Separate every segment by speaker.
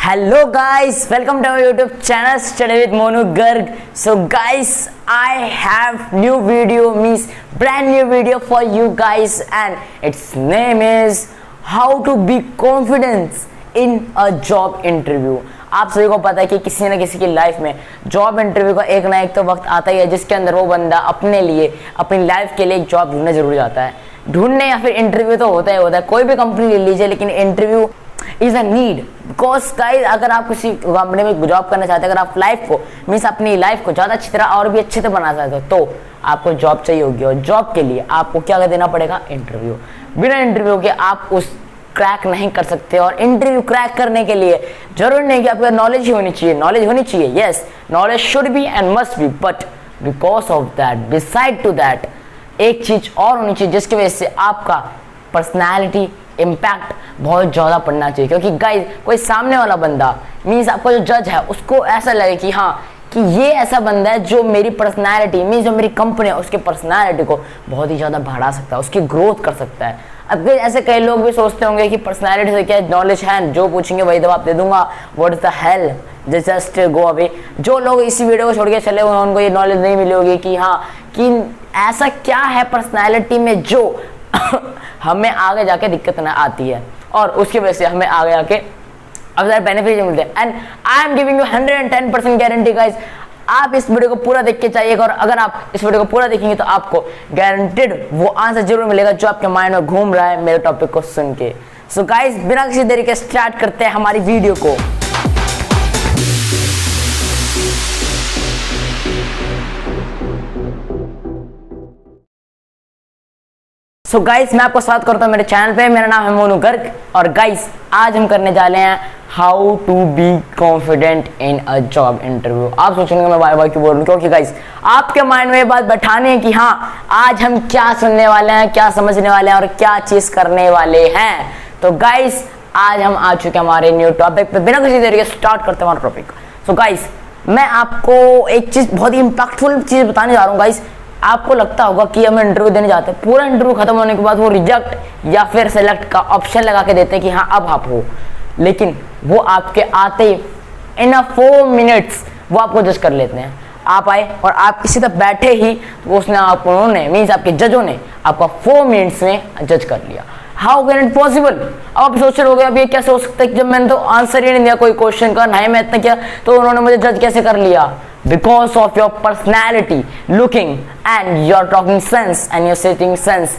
Speaker 1: Hello guys, welcome to our YouTube channel Study with Monu Garg. So guys, I have new video, means brand new video for you guys, and its name is how to be confident in a job interview. आप सभी को पता है कि किसी न किसी की लाइफ में जॉब इंटरव्यू का एक ना एक तो वक्त आता ही है जिसके अंदर वो बंदा अपने लिए, अपनी लाइफ के लिए एक जॉब ढूंढने जरूर जाता है। ढूंढने या फिर इंटरव्यू तो होता है, कोई भी कंपनी ले लीजिए, लेकिन interview is a need. Because guys, अगर आप किसी कंपनी में जॉब करना चाहते हैं, अगर आप लाइफ को मीन्स अपनी लाइफ को ज़्यादा अच्छी तरह और भी अच्छे से बना चाहते हो तो आपको जॉब चाहिए होगी, और जॉब के लिए आपको क्या देना पड़ेगा? इंटरव्यू। बिना इंटरव्यू के आप उस क्रैक नहीं कर सकते। और इंटरव्यू क्रैक करने के लिए जरूर नहीं कि आपको नॉलेज ही होनी चाहिए, नॉलेज होनी चाहिए, yes knowledge should be and must be, but because of that, beside to that, एक चीज और होनी चाहिए जिसकी वजह से आपका पर्सनैलिटी इम्पैक्ट बहुत ज़्यादा पड़ना चाहिए। क्योंकि गाइस, कोई सामने वाला बंदा मीन्स आपका जो जज है उसको ऐसा लगे कि हाँ कि ये ऐसा बंदा है जो मेरी पर्सनैलिटी मीन्स जो मेरी कंपनी है उसकी पर्सनैलिटी को बहुत ही ज़्यादा बढ़ा सकता है, उसकी ग्रोथ कर सकता है। अब ऐसे कई लोग भी सोचते होंगे कि पर्सनैलिटी से क्या नॉलेज है, जो पूछेंगे वही जवाब दे दूंगा, what is the hell, just go away. जो लोग इसी वीडियो को छोड़ के चले हुए उनको ये नॉलेज नहीं मिली होगी कि हाँ कि ऐसा क्या है पर्सनैलिटी में जो हमें आगे जाके दिक्कत ना आती है और उसकी वजह से हमें आगे जाके अगर बेनिफिट मिलते हैं। And I am giving you 110% guarantee guys, आप इस वीडियो को पूरा देख के चाहिएगा, और अगर आप इस वीडियो को पूरा देखेंगे तो आपको गारंटेड वो आंसर जरूर मिलेगा जो आपके माइंड में घूम रहा है मेरे टॉपिक को सुन के। सो गाइस, बिना किसी देरी के स्टार्ट करते हैं हमारी वीडियो को। सो गाइस, मैं आपको स्वागत करता हूँ मेरे चैनल पे। मेरा नाम है मोनू गर्ग, और गाइस आज हम करने जा रहे हैं how to be confident in a job interview. आप सोचेंगे मैं बार क्यों बोल रहा हूँ, क्योंकि गाइस आपके माइंड में ये बात बैठानी है कि हाँ आज हम क्या सुनने वाले हैं, क्या समझने वाले हैं और क्या चीज करने वाले हैं। तो गाइस आज हम आ चुके हैं हमारे न्यू टॉपिक पे। बिना किसी देरी के स्टार्ट करते हैं हमारा टॉपिक। सो गाइस, मैं आपको एक चीज, बहुत ही इंपैक्टफुल चीज बताने जा रहा हूँ। गाइस, आपको लगता होगा कि हम इंटरव्यू देने जाते हैं, पूरा इंटरव्यू खत्म होने के बाद वो रिजेक्ट या फिर सेलेक्ट का ऑप्शन लगा के देते हैं कि हाँ अब आप हो, लेकिन वो आपके आते ही इन 4 मिनट्स वो आपको जज कर लेते हैं। आप आए और आप किसी तरह बैठे ही तो उसने आप, उन्होंने मीन्स आपके जजों ने आपका 4 मिनट्स में जज कर लिया। How can it possible? अब आप सोच रहे हो अब ये कैसे हो सकता है, जब मैंने तो आंसर ही नहीं दिया कोई क्वेश्चन का, नहीं मैं इतना किया तो उन्होंने मुझे जज कैसे कर लिया? Because of your personality, looking and your talking sense and your sitting sense.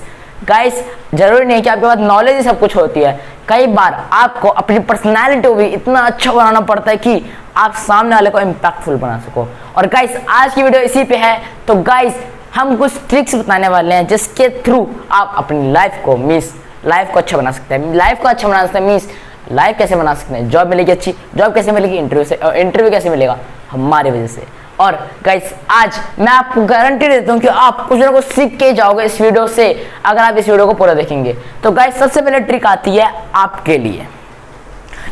Speaker 1: Guys, जरूरी नहीं कि आपके पास नॉलेज ही सब कुछ होती है। कई बार आपको अपनी पर्सनैलिटी को भी इतना अच्छा बनाना पड़ता है कि आप सामने वाले को इम्पैक्टफुल बना सको। और गाइस आज की वीडियो इसी पे है। तो गाइस हम कुछ ट्रिक्स बताने वाले हैं जिसके थ्रू आप अपनी लाइफ को मीन्स लाइफ को अच्छा बना सकते हैं। लाइफ को अच्छा बना सकते हैं मीन्स लाइफ कैसे बना सकते हैं? जॉब मिलेगी अच्छी, जॉब कैसे मिलेगी? इंटरव्यू से। इंटरव्यू कैसे मिलेगा? हमारी वजह से। और गाइस आज मैं आपको गारंटी देता हूँ कि आप कुछ ना कुछ सीख के जाओगे इस वीडियो से, अगर आप इस वीडियो को पूरा देखेंगे। तो गाइस सबसे पहले ट्रिक आती है आपके लिए।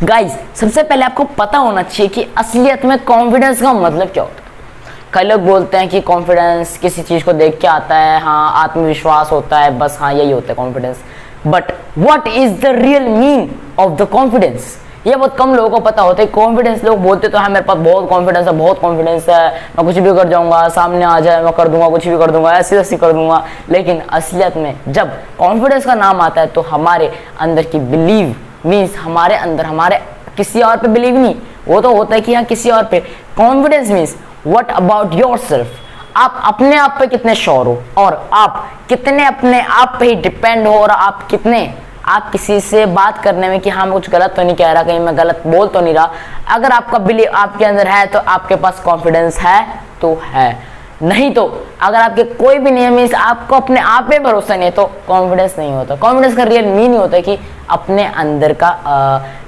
Speaker 1: गाइस सबसे पहले आपको पता होना चाहिए कि असलियत में कॉन्फिडेंस का मतलब क्या होता है। कई लोग बोलते हैं कि कॉन्फिडेंस किसी चीज को देख के आता है, हाँ आत्मविश्वास होता है, बस हाँ यही होता है confidence. But what is the real mean of the confidence? ये बहुत कम लोगों को पता होता है। कॉन्फिडेंस लोग बोलते तो है मेरे पास बहुत कॉन्फिडेंस है, बहुत कॉन्फिडेंस है, मैं कुछ भी कर जाऊंगा, सामने आ जाए मैं कर दूंगा, कुछ भी कर दूंगा, ऐसी ऐसी कर दूंगा। लेकिन असलियत में जब कॉन्फिडेंस का नाम आता है तो हमारे अंदर की बिलीव मीन्स हमारे अंदर, हमारे किसी और पे बिलीव नहीं, वो तो होता है कि हाँ किसी और पे। Confidence means what about yourself, आप अपने आप पे कितने श्योर हो और आप कितने अपने आप पे ही डिपेंड हो, और आप कितने आप किसी से बात करने में कि हाँ मैं कुछ गलत तो नहीं कह रहा, कहीं मैं गलत बोल तो नहीं रहा। अगर आपका बिलीव आपके अंदर है तो आपके पास कॉन्फिडेंस है तो है, नहीं तो अगर आपके कोई भी नहीं है मीन्स आपको अपने आप पे भरोसा नहीं है तो कॉन्फिडेंस नहीं होता। कॉन्फिडेंस का रियल मीन ही होता है कि अपने अंदर का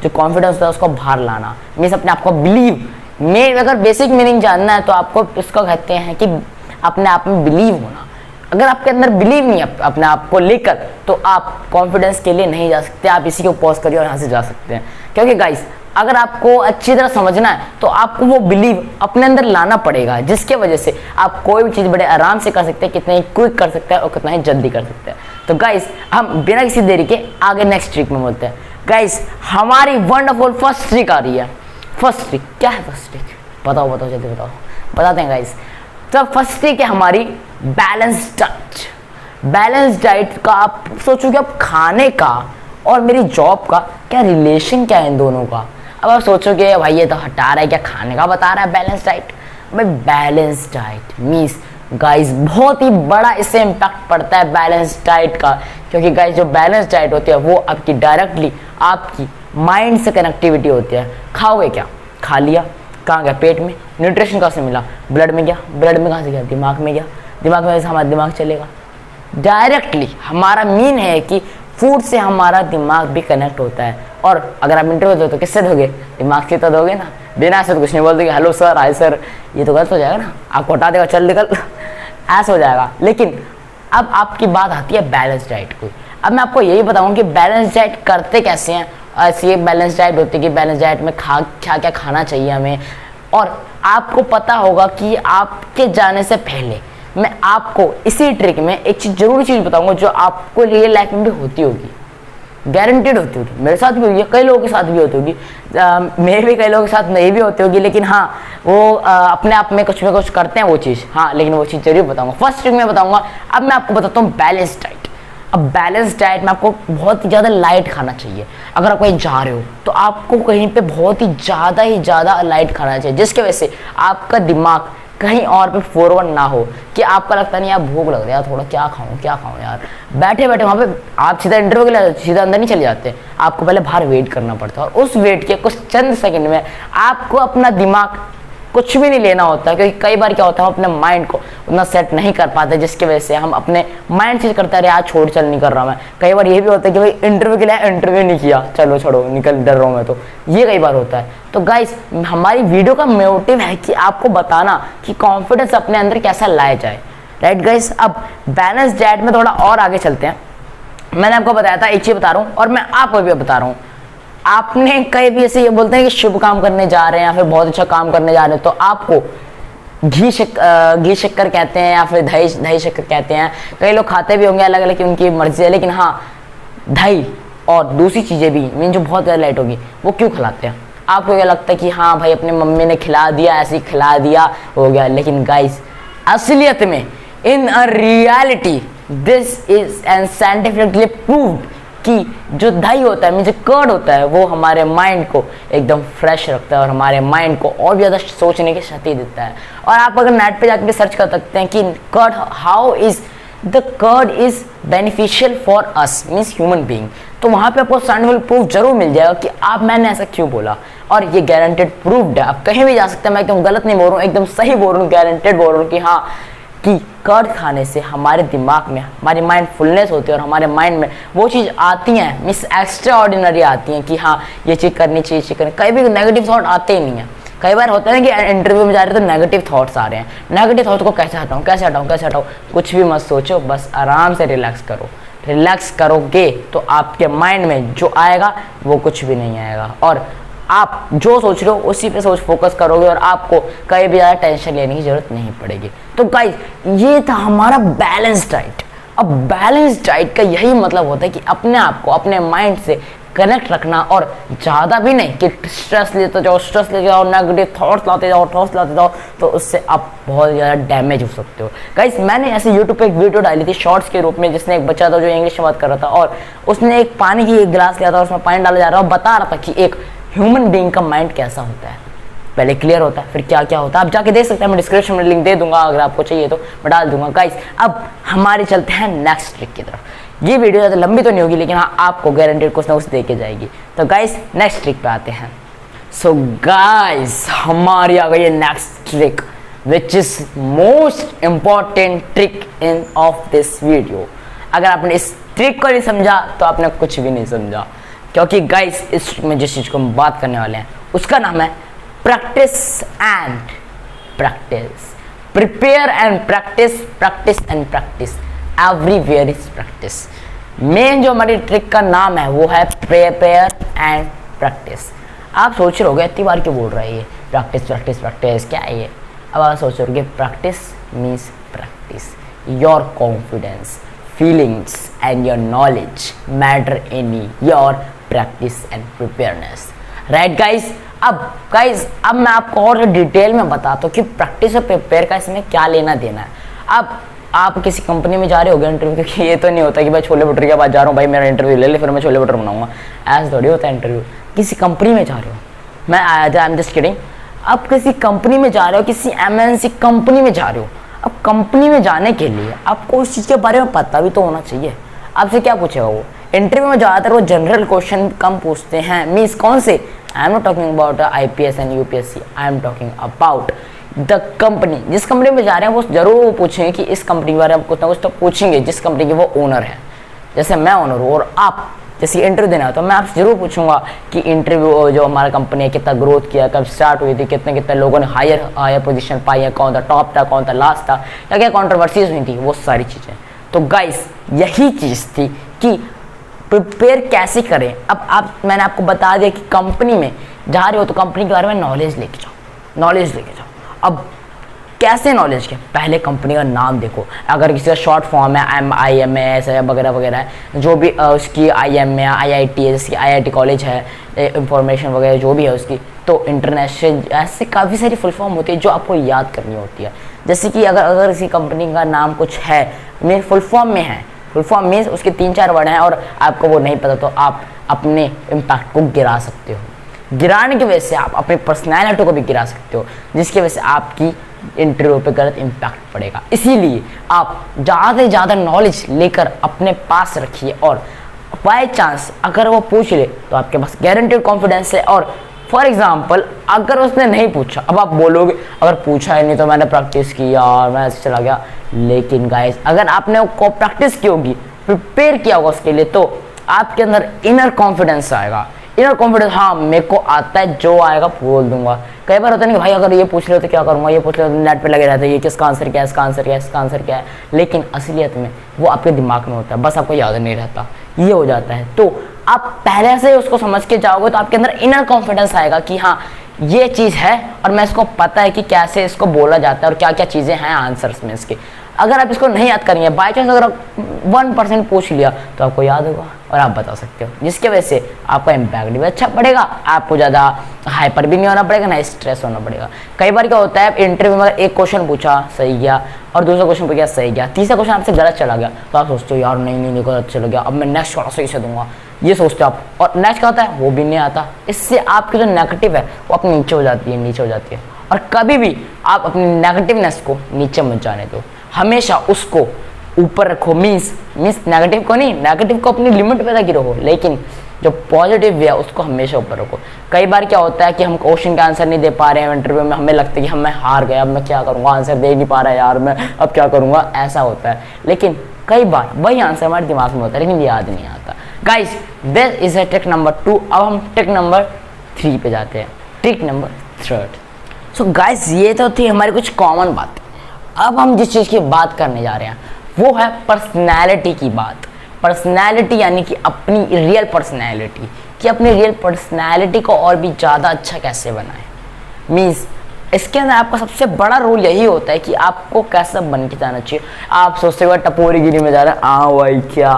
Speaker 1: जो कॉन्फिडेंस होता है उसको बाहर लाना, मीन्स अपने आप को बिलीव में। अगर बेसिक मीनिंग जानना है तो आपको इसको कहते हैं कि अपने आप में बिलीव होना। अगर आपके अंदर बिलीव नहीं है अपने आप को लेकर तो आप कॉन्फिडेंस के लिए नहीं जा सकते। आप इसी को पॉज करिए और यहाँ से जा सकते हैं। क्योंकि गाइस अगर आपको अच्छी तरह समझना है तो आपको वो बिलीव अपने अंदर लाना पड़ेगा, जिसके वजह से आप कोई भी चीज़ बड़े आराम से कर सकते हैं, कितने ही क्विक कर सकते हैं और कितना ही जल्दी कर सकते हैं। तो गाइस हम बिना किसी देरी के आगे नेक्स्ट ट्रिक में बोलते हैं। गाइस हमारी वंडरफुल फर्स्ट ट्रिक आ रही है। फर्स्ट ट्रिक क्या है? फर्स्ट ट्रिक बताओ बताओ जल्दी बताओ, बताते हैं गाइस। तो फर्स्ट ट्रिक है हमारी बैलेंस डाइट। बैलेंस डाइट का आप सोचोगे अब खाने का और मेरी जॉब का क्या रिलेशन क्या है इन दोनों का। अब आप सोचोगे भाई ये तो हटा रहा है, क्या खाने का बता रहा है बैलेंस डाइट। भाई बैलेंस डाइट मीन्स गाइस बहुत ही बड़ा इससे इम्पैक्ट पड़ता है बैलेंस डाइट का, क्योंकि गाइस जो बैलेंस डाइट होती है वो आपकी डायरेक्टली आपकी माइंड से कनेक्टिविटी होती है। खाओगे क्या? खा लिया, कहाँ गया? पेट में। न्यूट्रिशन कहाँ से मिला? ब्लड में गया। ब्लड में कहाँ से गया? दिमाग में गया। दिमाग में वैसे हमारा दिमाग चलेगा डायरेक्टली। हमारा मीन है कि फूड से हमारा दिमाग भी कनेक्ट होता है। और अगर आप इंटरव्यू दो तो किससे दोगे? दिमाग से तो दोगे ना, बिना ऐसे तो कुछ नहीं बोल दोगे हेलो सर हाय सर, ये तो गलत हो जाएगा ना, आपको हटा देगा चल निकल ऐसा हो जाएगा। लेकिन अब आपकी बात आती है बैलेंस डाइट को। अब मैं आपको यही बताऊँ कि बैलेंस डाइट करते कैसे हैं। ऐसी एक बैलेंस डाइट होती है कि बैलेंस डाइट में क्या क्या खाना चाहिए हमें, और आपको पता होगा कि आपके जाने से पहले मैं आपको इसी ट्रिक में एक चीज़ जरूरी चीज़ बताऊंगा जो आपको रियल लाइफ में भी होती होगी, गारंटेड होती होगी। मेरे साथ भी होगी, कई लोगों के साथ भी होती होगी, मेरे भी कई लोगों के साथ नहीं भी होती होगी, लेकिन हाँ वो अपने आप में कुछ ना कुछ करते हैं वो चीज़। हाँ लेकिन वो चीज़ जरूर बताऊंगा, फर्स्ट ट्रिक में बताऊंगा। अब मैं आपको बताता हूँ बैलेंस डाइट। अब बैलेंस डाइट में आपको बहुत ही ज़्यादा लाइट खाना चाहिए। अगर आप कहीं जा रहे हो तो आपको कहीं पे बहुत ही ज़्यादा लाइट खाना चाहिए, जिसकी वजह से आपका दिमाग कहीं और पे फॉरवर्ड ना हो कि आपका लगता नहीं यार भूख लग रही है यार, थोड़ा क्या खाऊं यार। बैठे बैठे वहाँ पे आप सीधा इंटरव्यू के लिए सीधा अंदर नहीं चले जाते, आपको पहले बाहर वेट करना पड़ता है। और उस वेट के कुछ चंद सेकंड में आपको अपना दिमाग कुछ भी नहीं लेना होता, क्योंकि कई बार क्या होता है हम अपने माइंड को उतना सेट नहीं कर पाते, जिसकी वजह से हम अपने माइंड से करते हैं यार छोड़ चल नहीं कर रहा मैं। कई बार ये भी होता है कि भाई इंटरव्यू के लिए इंटरव्यू नहीं किया, चलो छोड़ो निकल डर रहा हूँ मैं, तो ये कई बार होता है। तो गाइस हमारी वीडियो का मोटिव है कि आपको बताना कि कॉन्फिडेंस अपने अंदर कैसा लाया जाए, राइट गाइस। अब बैलेंस डाइट में थोड़ा और आगे चलते हैं। मैंने आपको बताया था, एक चीज बता रहा हूँ और मैं आपको भी बता रहा हूँ। आपने कई भी ऐसे ये बोलते हैं कि शुभ काम करने जा रहे हैं या फिर बहुत अच्छा काम करने जा रहे हैं, तो आपको घी शक्कर कहते हैं या फिर दही शक्कर कहते हैं। कई लोग खाते भी होंगे अलग अलग की उनकी मर्जी है, लेकिन हाँ दही और दूसरी चीज़ें भी मीन जो बहुत ज़्यादा लाइट होगी वो क्यों खिलाते हैं? आपको क्या लगता है कि हाँ भाई अपने मम्मी ने खिला दिया, ऐसे ही खिला दिया हो गया। लेकिन गाइस असलियत में in a reality this is and scientifically proved कि जो दही होता है मीन जो कर्ड होता है वो हमारे माइंड को एकदम फ्रेश रखता है और हमारे माइंड को और भी ज़्यादा सोचने की शक्ति देता है। और आप अगर नेट पे जाकर सर्च कर सकते हैं कि curd how is the curd is beneficial for us means human being, तो वहाँ पे आपको साइंटिफिक प्रूफ जरूर मिल जाएगा कि आप मैंने ऐसा क्यों बोला। और ये गारंटेड प्रूव्ड है, आप कहीं भी जा सकते हैं, मैं एकदम गलत नहीं बोल रहा हूँ, एकदम सही बोल रहा हूँ, गारंटेड बोल रहा हूँ कि हाँ कि कर्ड खाने से हमारे दिमाग में हमारी माइंड फुलनेस होती है और हमारे माइंड में वो चीज़ आती हैं मिस एक्स्ट्रा ऑर्डिनरी आती हैं कि हाँ ये चीज़ करनी चाहिए, चीज़ करनी। कई भी नेगेटिव थॉट आते ही नहीं है। कई बार होता है ना कि इंटरव्यू में जा रहे हैं तो नेगेटिव थॉट्स आ रहे हैं, नेगेटिव थॉट्स को कैसे हटाऊं। कुछ भी मत सोचो, बस आराम से रिलैक्स करो। रिलैक्स करोगे तो आपके माइंड में जो आएगा वो कुछ भी नहीं आएगा, और आप जो सोच रहे हो उसी पे फोकस करोगे और आपको कहीं भी ज़्यादा टेंशन लेने की जरूरत नहीं पड़ेगी। तो गाइस ये था हमारा बैलेंस डाइट। अब बैलेंस डाइट का यही मतलब होता है कि अपने आप को अपने माइंड से कनेक्ट रखना, और ज़्यादा भी नहीं कि स्ट्रेस लेते जाओ, नेगेटिव थॉट्स लाते जाओ, तो उससे आप बहुत ज़्यादा डैमेज हो सकते हो। गाइस मैंने ऐसे यूट्यूब पे एक वीडियो डाली थी शॉर्ट्स के रूप में, जिसने एक बच्चा था जो इंग्लिश में बात कर रहा था और उसने एक पानी की एक गिलास लिया था और उसमें पानी डाला जा रहा और बता रहा था कि एक ह्यूमन बीइंग का माइंड कैसा होता है, पहले क्लियर होता है फिर क्या क्या होता है। आप जाके देख सकते हैं, मैं डिस्क्रिप्शन में लिंक दे दूंगा, अगर आपको चाहिए तो मैं डाल दूंगा। गाइस अब हमारे चलते हैं नेक्स्ट ट्रिक की तरफ। ये वीडियो ज़्यादा लंबी तो नहीं होगी, लेकिन हाँ आपको गारंटेड कुछ ना कुछ दे के जाएगी। तो गाइस नेक्स्ट ट्रिक पे आते हैं। सो गाइस हमारी आ गई है next trick which is most important trick in of this video. अगर आपने इस ट्रिक को नहीं समझा तो आपने कुछ भी नहीं समझा, क्योंकि गाइस इस ट्रिक में जिस चीज़ को हम बात करने वाले हैं उसका नाम है practice and practice. Prepare and practice, practice and practice, everywhere is practice. Main जो हमारी ट्रिक का नाम है वो है प्रिपेयर एंड प्रैक्टिस। आप सोच रहे होगे इतनी बार क्यों बोल रहा है ये प्रैक्टिस प्रैक्टिस प्रैक्टिस, क्या है ये? अब आप सोच रहे होगे practice means practice. Your confidence, feelings and your knowledge matter in your practice and preparedness, right guys? अब गाइज अब मैं आपको और डिटेल में बताता हूँ कि प्रैक्टिस और प्रिपेयर का इसमें क्या लेना देना है। अब आप किसी कंपनी में जा रहे होगे इंटरव्यू, क्योंकि ये तो नहीं होता कि भाई छोले भटूरे के बाद जा रहा हूँ, भाई मेरा इंटरव्यू ले ले फिर मैं छोले भटूरे बनाऊंगा, ऐसा थोड़ी होता है इंटरव्यू। किसी कंपनी में जा रहे हो, मैं आई एम जस्ट किडिंग, अब किसी कंपनी में जा रहे हो, किसी MNC कंपनी में जा रहे हो। अब कंपनी में जाने के लिए आपको उस चीज़ के बारे में पता भी तो होना चाहिए। आपसे क्या पूछेगा वो इंटरव्यू में? ज़्यादातर वो जनरल क्वेश्चन कम पूछते हैं। मीन्स कौन से? I am not talking about IPS and UPSC, I am talking about the company. जिस कंपनी में जा रहे हैं वो जरूर पूछेंगे कि इस कंपनी के बारे में कुछ ना कुछ तो पूछेंगे, जिस कंपनी के वो ओनर है। जैसे मैं ओनर हूँ और आप जैसे इंटरव्यू देना है तो मैं आपसे जरूर पूछूंगा कि इंटरव्यू जो हमारा कंपनी है कितना ग्रोथ किया, कब स्टार्ट हुई थी, कितने कितने लोगों ने हायर पोजीशन पाई है, कौन था टॉप था, कौन था लास्ट था, क्या क्या कॉन्ट्रोवर्सीज हुई थी, वो सारी चीज़ें। तो गाइस यही चीज़ थी कि प्रिपेयर कैसे करें। अब मैंने आपको बता दिया कि कंपनी में जा रहे हो तो कंपनी के बारे में नॉलेज लेके जाओ। अब कैसे नॉलेज के? पहले कंपनी का नाम देखो, अगर किसी का शॉर्ट फॉर्म है MIMS है वगैरह वगैरह है, जो भी उसकी IM है, IIT है, जैसे IIT कॉलेज है, इंफॉर्मेशन वगैरह जो भी है उसकी, तो इंटरनेशनल, ऐसे काफ़ी सारी फुल फॉर्म होती है जो आपको याद करनी होती है। जैसे कि अगर किसी कंपनी का नाम कुछ है मेरे फुल फॉर्म में है, फुल फॉर्म मीन्स उसके 3-4 वर्ड हैं और आपको वो नहीं पता, तो आप अपने इम्पैक्ट को गिरा सकते हो। गिराने की वजह से आप अपनी पर्सनैलिटी को भी गिरा सकते हो, जिसकी वजह से आपकी इंटरव्यू पे गलत इम्पैक्ट पड़ेगा। इसीलिए आप ज़्यादा से ज़्यादा नॉलेज लेकर अपने पास रखिए, और बाय चांस अगर वो पूछ ले तो आपके पास गारंटेड कॉन्फिडेंस है। और फॉर एग्जाम्पल अगर उसने नहीं पूछा, अब आप बोलोगे अगर पूछा ही नहीं तो मैंने प्रैक्टिस की यार, मैं ऐसे चला गया। लेकिन गाइस अगर आपने वो प्रैक्टिस की होगी, प्रिपेयर किया होगा उसके लिए, तो आपके अंदर इनर कॉन्फिडेंस आएगा। इनर कॉन्फिडेंस, हाँ मेरे को आता है, जो आएगा बोल दूंगा। कई बार होता है ना कि भाई अगर ये पूछ ले तो क्या करूंगा, ये पूछ ले तो नेट पे लगे रहते हैं, ये किसका आंसर क्या है, इसका आंसर क्या है, इसका आंसर क्या है। लेकिन असलियत में वो आपके दिमाग में होता है, बस आपको याद नहीं रहता, ये हो जाता है। तो आप पहले से उसको समझ के जाओगे तो आपके अंदर इनर कॉन्फिडेंस आएगा कि हाँ ये चीज़ है और मैं इसको पता है कि कैसे इसको बोला जाता है और क्या क्या चीज़ें हैं आंसर्स में इसके। अगर आप इसको नहीं याद करेंगे, बाई चांस अगर आप 1% पूछ लिया तो आपको याद होगा और आप बता सकते हो, जिसकी वजह से आपका इम्पैक्ट भी अच्छा पड़ेगा, आपको ज़्यादा हाइपर भी नहीं होना पड़ेगा, ना स्ट्रेस होना पड़ेगा। कई बार क्या होता है इंटरव्यू में एक क्वेश्चन पूछा सही गया और दूसरा क्वेश्चन पूछा सही गया, तीसरा क्वेश्चन आपसे गलत चला गया, तो आप सोचते हो यार नहीं गलत चला गया, अब मैं नेक्स्ट थोड़ा सही से दूंगा, ये सोचते हो आप, और नेक्स्ट क्या होता है वो भी नहीं आता। इससे आपकी जो नेगेटिव है वो अपनी नीचे हो जाती है। और कभी भी आप अपनी नेगेटिवनेस को नीचे मत जाने दो, हमेशा उसको ऊपर रखो। मीन्स नेगेटिव को नहीं, नेगेटिव को अपनी लिमिट पे तक रखो, लेकिन जो पॉजिटिव है उसको हमेशा ऊपर रखो। कई बार क्या होता है कि हम क्वेश्चन का आंसर नहीं दे पा रहे हैं इंटरव्यू में, हमें लगता है कि मैं हार गया, अब मैं क्या करूँगा, आंसर दे नहीं पा रहा यार मैं, अब क्या करूँगा, ऐसा होता है। लेकिन कई बार वही आंसर हमारे दिमाग में होता है लेकिन याद नहीं आता। Guys this is a trick number 2। अब हम ट्रिक नंबर 3 पे जाते हैं, ट्रिक नंबर 3। सो गाइस ये तो थी हमारी कुछ कॉमन बात। अब हम जिस चीज़ की बात करने जा रहे हैं वो है पर्सनैलिटी की बात। पर्सनैलिटी यानी कि अपनी रियल पर्सनैलिटी, कि अपनी रियल पर्सनैलिटी को और भी ज़्यादा अच्छा कैसे बनाएं। मीन्स इसके अंदर आपका सबसे बड़ा रोल यही होता है कि आपको कैसा बन के जाना चाहिए। आप सोचते हो टपोरी गिरी में जा रहे हैं, भाई क्या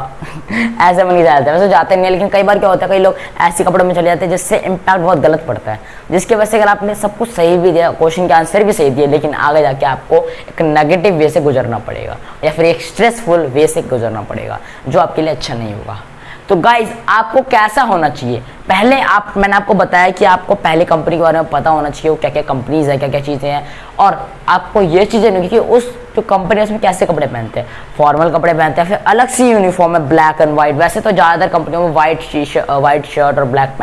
Speaker 1: ऐसे बन के जाते हैं, वैसे जाते नहीं है, लेकिन कई बार क्या होता है कई लोग ऐसे कपड़ों में चले जाते हैं जिससे इम्पैक्ट बहुत गलत पड़ता है, जिसकी वजह से अगर आपने सब कुछ सही भी दिया, क्वेश्चन के आंसर भी सही दिए, लेकिन आगे जाके आपको एक नेगेटिव वे से गुजरना पड़ेगा या फिर एक स्ट्रेसफुल वे से गुजरना पड़ेगा जो आपके लिए अच्छा नहीं होगा। तो गाइज आपको कैसा होना चाहिए, पहले मैंने आपको बताया कि आपको पहले कंपनी के बारे में पता होना चाहिए, वो क्या क्या कंपनीज है, क्या क्या चीज़ें हैं, और आपको ये चीज़ें नहीं कि उस जो कंपनी है उसमें कैसे कपड़े पहनते हैं, फॉर्मल कपड़े पहनते हैं, फिर अलग सी यूनिफॉर्म है ब्लैक एंड वाइट। वैसे तो ज़्यादातर कंपनियों में वाइट शर्ट और ब्लैक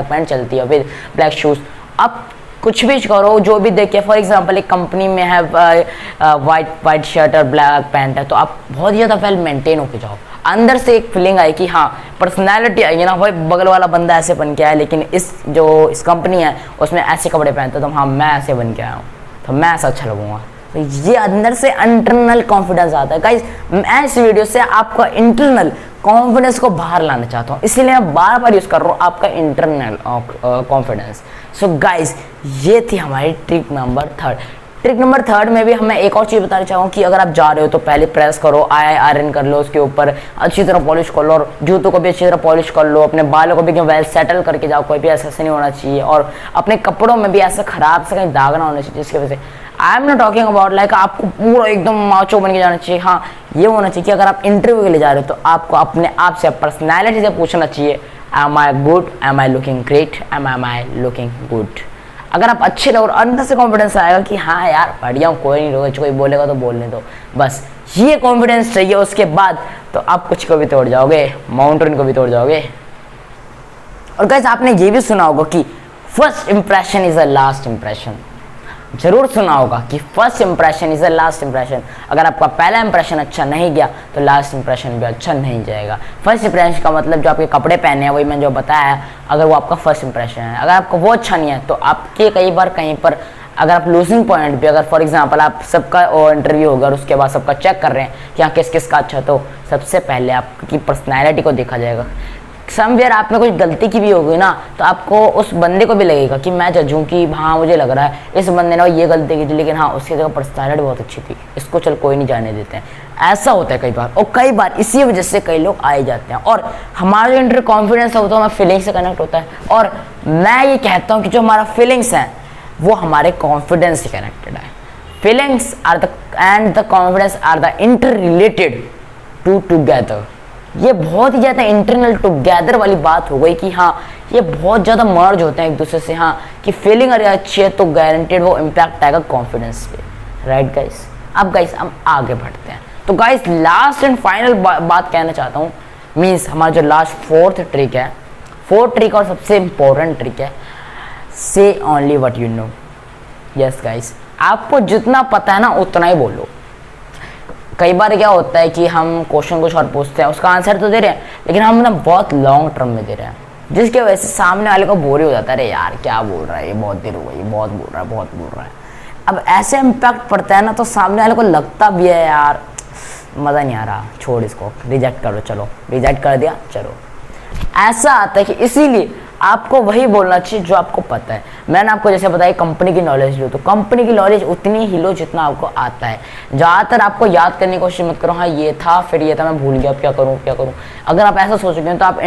Speaker 1: पैंट चलती है विद ब्लैक शूज़। अब कुछ भी करो, जो भी देखिए, फॉर एग्जांपल एक कंपनी में है वाइट शर्ट और ब्लैक पैंट है, तो आप बहुत ज़्यादा वेल मेंटेन होके जाओ, अंदर से एक फीलिंग आई कि हाँ पर्सनालिटी आएगी ना, भाई बगल वाला बंदा ऐसे बन के आया, लेकिन इस कंपनी है उसमें ऐसे कपड़े पहनते तो हाँ मैं ऐसे बन के आया हूँ तो मैं ऐसा अच्छा लगूंगा। तो ये अंदर से इंटरनल कॉन्फिडेंस आता है। गाइस मैं इस वीडियो से आपका इंटरनल कॉन्फिडेंस को बाहर लाना चाहता हूँ, इसीलिए मैं बार बार यूज़ कर रहा हूँ आपका इंटरनल कॉन्फिडेंस। सो गाइस ये थी हमारी ट्रिक नंबर 3। ट्रिक नंबर 3 में भी हमें एक और चीज़ बताना चाहूँगा कि अगर आप जा रहे हो तो पहले प्रेस करो, आयरन कर लो, उसके ऊपर अच्छी तरह पॉलिश कर लो, और जूतों को भी अच्छी तरह पॉलिश कर लो, अपने बालों को भी वेल सेटल करके जाओ, कोई भी ऐसा नहीं होना चाहिए, और अपने कपड़ों में भी ऐसा खराब से कहीं दाग ना होना चाहिए जिसकी वजह से I am not talking about like आपको पूरा एकदम माचो बन के जाना चाहिए। हाँ, ये होना चाहिए कि अगर आप इंटरव्यू के लिए जा रहे हो तो आपको अपने आप से, पर्सनैलिटी से पूछना चाहिए, am I good, am I looking great, am I looking good. अगर आप अच्छे रहो और अंदर से कॉन्फिडेंस आएगा कि हाँ यार बढ़िया हूँ, कोई नहीं, रोज कोई बोलेगा तो बोलने दो, बस ये कॉन्फिडेंस चाहिए। उसके बाद तो आप कुछ को भी तोड़ जाओगे, माउंटेन को भी तोड़ जाओगे। और गाइस आपने ये भी सुना होगा कि first impression is a last impression. जरूर सुना होगा कि first impression is a last impression. अगर आपका पहला इंप्रेशन अच्छा नहीं गया तो लास्ट इंप्रेशन भी अच्छा नहीं जाएगा। फर्स्ट इंप्रेशन का मतलब जो आपके कपड़े पहने हैं, वही मैंने जो बताया, अगर वो आपका फर्स्ट इंप्रेशन है, अगर आपको वो अच्छा नहीं है तो आपके कई बार कहीं पर अगर आप लूजिंग पॉइंट भी, अगर फॉर एग्जांपल आप सबका इंटरव्यू होगा और उसके बाद सबका चेक कर रहे हैं कि हाँ किस किस का अच्छा, तो सबसे पहले आपकी पर्सनैलिटी को देखा जाएगा। समवेयर आप में कुछ गलती की भी होगी ना तो आपको उस बंदे को भी लगेगा कि मैं जज हूँ कि हाँ मुझे लग रहा है इस बंदे ने ये गलती की थी, लेकिन हाँ उसकी जगह पर्सनैलिटी बहुत अच्छी थी, इसको चल कोई नहीं जाने देते हैं। ऐसा होता है कई बार, और कई बार इसी वजह से कई लोग आए जाते हैं। और हमारा जो इंटर कॉन्फिडेंस होता है हमारा फीलिंग से कनेक्ट होता है, और मैं ये कहता हूँ कि जो हमारा फीलिंग्स हैं वो हमारे कॉन्फिडेंस से कनेक्टेड है। Feelings are the end the confidence are the interrelated together. ये बहुत ही ज़्यादा इंटरनल टुगेदर वाली बात हो गई कि हाँ ये बहुत ज़्यादा मर्ज होते हैं एक दूसरे से। हाँ कि फीलिंग अगर अच्छी है तो गारंटेड वो इम्पैक्ट आएगा कॉन्फिडेंस पे, राइट गाइस। अब गाइस हम आगे बढ़ते हैं। तो गाइस लास्ट एंड फाइनल बात कहना चाहता हूँ, मीन्स हमारा जो लास्ट फोर्थ ट्रिक है, फोर्थ ट्रिक और सबसे इंपॉर्टेंट ट्रिक है, से only what you know. Yes guys, आपको जितना पता है ना उतना ही बोलो। कई बार क्या होता है कि हम क्वेश्चन कुछ और पूछते हैं, उसका आंसर तो दे रहे हैं लेकिन हम ना बहुत लॉन्ग टर्म में दे रहे हैं, जिसकी वजह से सामने वाले को बोर ही हो जाता है, अरे यार क्या बोल रहा है ये, बहुत देर हो गई, बहुत बोल रहा है, बहुत बोल रहा है। अब ऐसे इम्पैक्ट पड़ता है ना तो सामने वाले को लगता भी है यार मज़ा नहीं आ रहा, छोड़ इसको, रिजेक्ट करो, चलो रिजेक्ट कर दिया, चलो। ऐसा आता है कि इसीलिए आपको वही बोलना चाहिए जो आपको पता है। मैंने आपको जैसे बताया कंपनी की नॉलेज लो, तो कंपनी की नॉलेज उतनी ही लो जितना आपको आता है। ज़्यादातर आपको याद करने की कोशिश मत करो, हाँ ये था फिर ये था मैं भूल गया, अब क्या करूँ क्या करूँ। अगर आप ऐसा सोचोगे तो आप